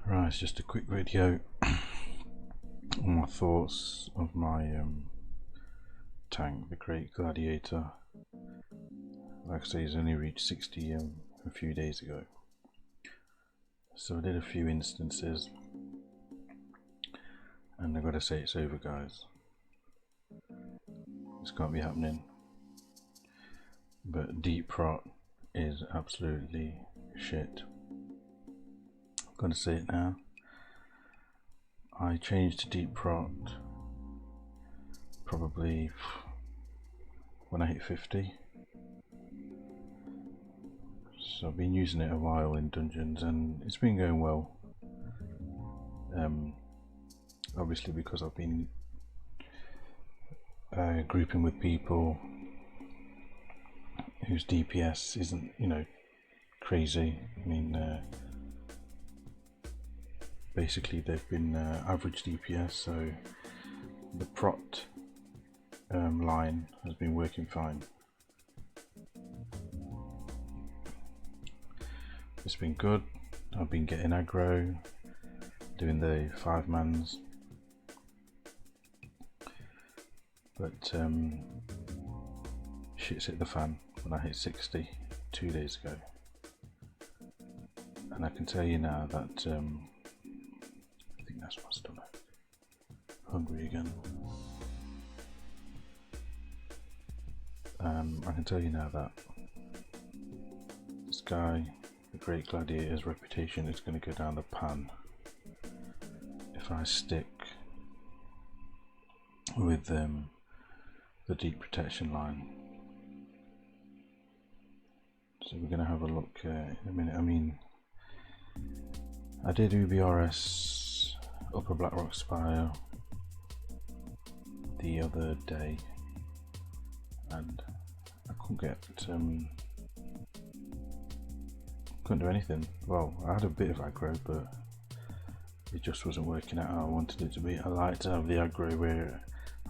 Right, it's just a quick video on my thoughts of my tank, the Thegladiator. Like I say, he's only reached 60 a few days ago. So I did a few instances, and I've got to say it's over, guys. It's can't be happening. But deep PROT is absolutely shit. I'm going to say it now. I changed to deep PROT probably when I hit 50. So I've been using it a while in dungeons and it's been going well. Obviously because I've been grouping with people whose DPS isn't, you know, crazy. I mean, basically they've been average DPS, so the PROT line has been working fine. It's been good. I've been getting aggro, doing the 5-mans, but shit's hit the fan when I hit 60 2 days ago, and I can tell you now that I think that's my stomach. Hungry again. I can tell you now that this guy, the Thegladiator's reputation is going to go down the pan if I stick with the deep protection line. So we're going to have a look in a minute. I mean, I did UBRS Upper Blackrock Spire the other day and I couldn't get couldn't do anything. Well, I had a bit of aggro, but it just wasn't working out how I wanted it to be. I like to have the aggro where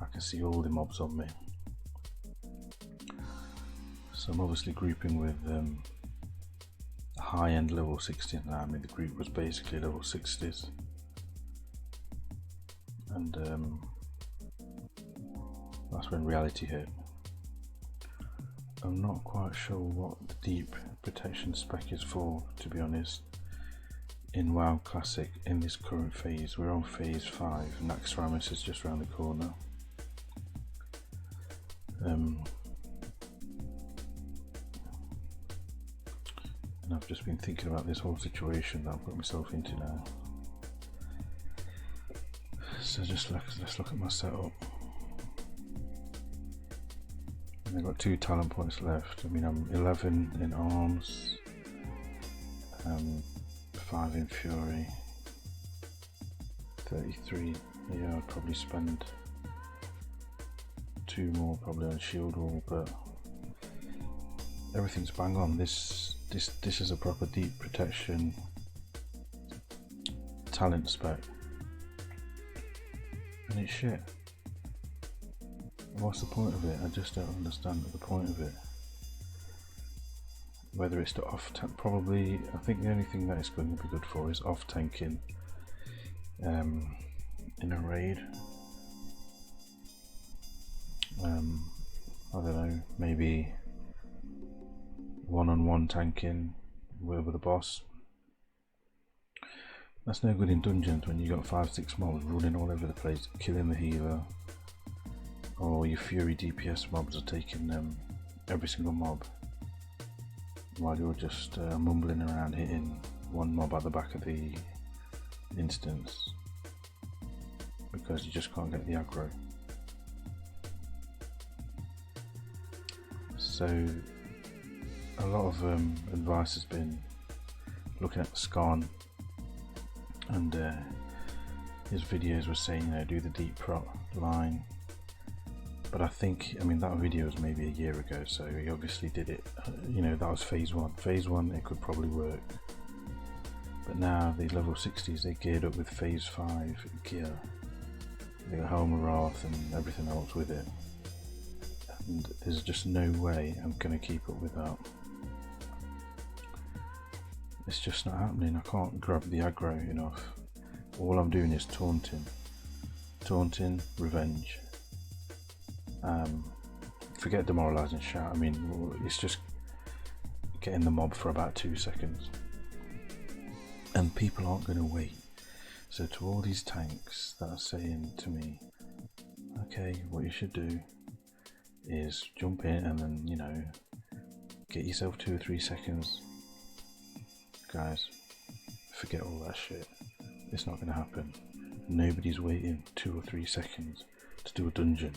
I can see all the mobs on me. So I'm obviously grouping with high-end level 60s now. I mean, the group was basically level 60s, and that's when reality hit. I'm not quite sure what the deep protection spec is for, to be honest. In WoW Classic, in this current phase, we're on phase 5, and Naxxramas is just around the corner. And I've just been thinking about this whole situation that I've got myself into now. So let's look at my setup. And I've got 2 talent points left. I mean, I'm 11 in arms, 5 in fury, 33. Yeah, I'd probably spend 2 more probably on shield wall, but everything's bang on. This is a proper deep protection talent spec, and it's shit. What's the point of it? I just don't understand the point of it. Whether it's to off tank, probably. I think the only thing that it's going to be good for is off tanking in a raid. I don't know, maybe one-on-one tanking with a boss. That's no good in dungeons when you got 5-6 mobs running all over the place, killing the healer, or your fury DPS mobs are taking every single mob, while you're just mumbling around hitting one mob at the back of the instance because you just can't get the aggro. So a lot of advice has been looking at the scan, and his videos were saying, you know, do the deep PROT line. But I think, I mean, that video was maybe a year ago, so he obviously did it, you know, that was phase 1. Phase 1 it could probably work, but now the level 60s, they geared up with phase 5 gear. They got Helm of Wrath and everything else with it, and there's just no way I'm going to keep up with that. It's just not happening. I can't grab the aggro enough. All I'm doing is taunting, revenge. Forget demoralizing shout. I mean, it's just getting the mob for about 2 seconds, and people aren't going to wait. So to all these tanks that are saying to me, okay, what you should do is jump in and then, you know, get yourself 2 or 3 seconds. Guys, forget all that shit. It's not going to happen. Nobody's waiting 2 or 3 seconds to do a dungeon.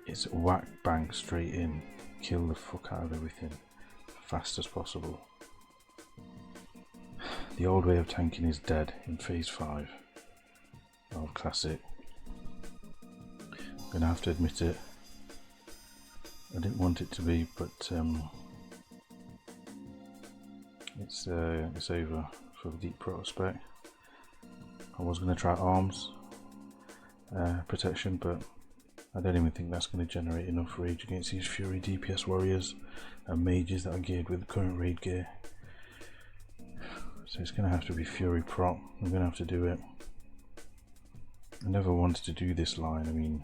It's whack bang straight in, kill the fuck out of everything fast as possible. The old way of tanking is dead in phase 5. Old classic. I'm gonna have to admit it. I didn't want it to be, but it's over for the deep PROT spec. I was gonna try arms protection, but I don't even think that's going to generate enough rage against these Fury DPS warriors and mages that are geared with the current raid gear. So it's going to have to be Fury PROT. I'm going to have to do it. I never wanted to do this line. I mean,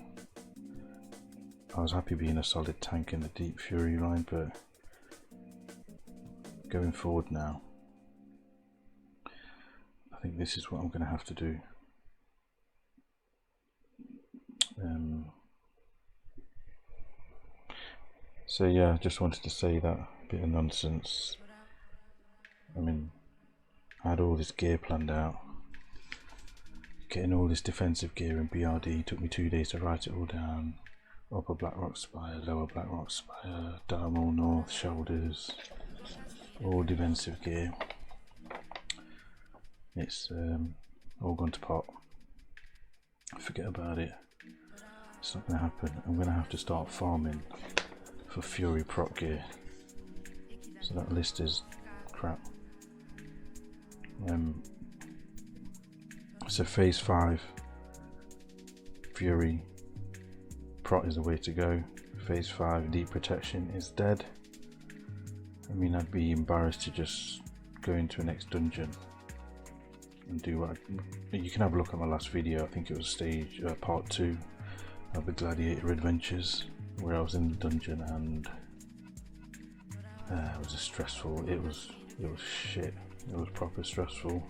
I was happy being a solid tank in the deep Fury line, but going forward now, I think this is what I'm going to have to do. So yeah, I just wanted to say that bit of nonsense. I mean, I had all this gear planned out. Getting all this defensive gear in BRD took me 2 days to write it all down. Upper Blackrock Spire, lower Blackrock Spire, Dartmoor North, shoulders, all defensive gear. It's all gone to pot. Forget about it. It's not going to happen. I'm going to have to start farming for Fury PROT gear. So that list is crap. So phase 5 Fury PROT is the way to go. Phase 5 deep protection is dead. I mean, I'd be embarrassed to just go into a next dungeon and do what you can have a look at my last video. I think it was stage part 2 of the Gladiator adventures, where I was in the dungeon, and it was a stressful. It was shit. It was proper stressful.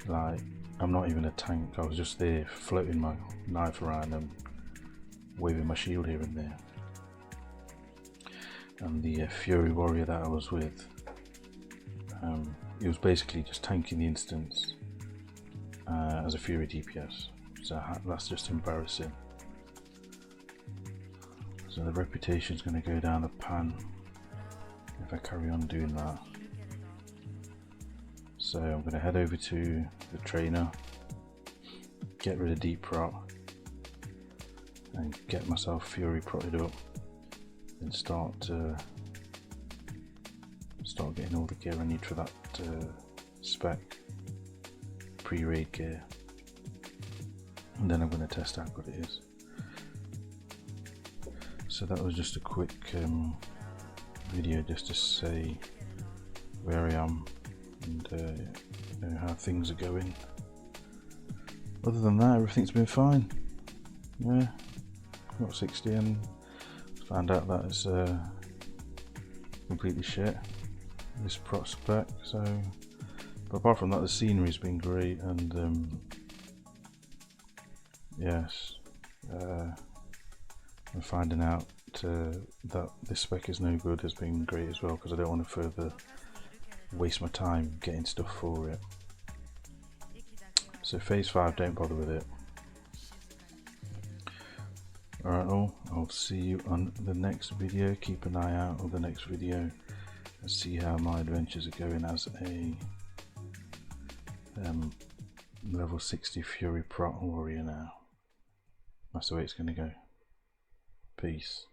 Like, I'm not even a tank. I was just there floating my knife around and waving my shield here and there. And the Fury warrior that I was with, it was basically just tanking the instance as a Fury DPS. So that's just embarrassing. So the reputation's going to go down the pan if I carry on doing that. So I'm going to head over to the trainer, get rid of deep PROT, and get myself Fury PROTted up, and start getting all the gear I need for that spec pre-raid gear, and then I'm going to test out what it is. So that was just a quick video just to say where I am and you know, how things are going. Other than that, everything's been fine. Yeah, got 60 and found out that it's completely shit, this PROT spec. So, but apart from that, the scenery's been great, and yes, and finding out that this spec is no good has been great as well, because I don't want to further waste my time getting stuff for it. So phase 5, don't bother with it. Alright all, I'll see you on the next video. Keep an eye out on the next video and see how my adventures are going as a level 60 Fury PROT warrior now. That's the way it's going to go. Peace.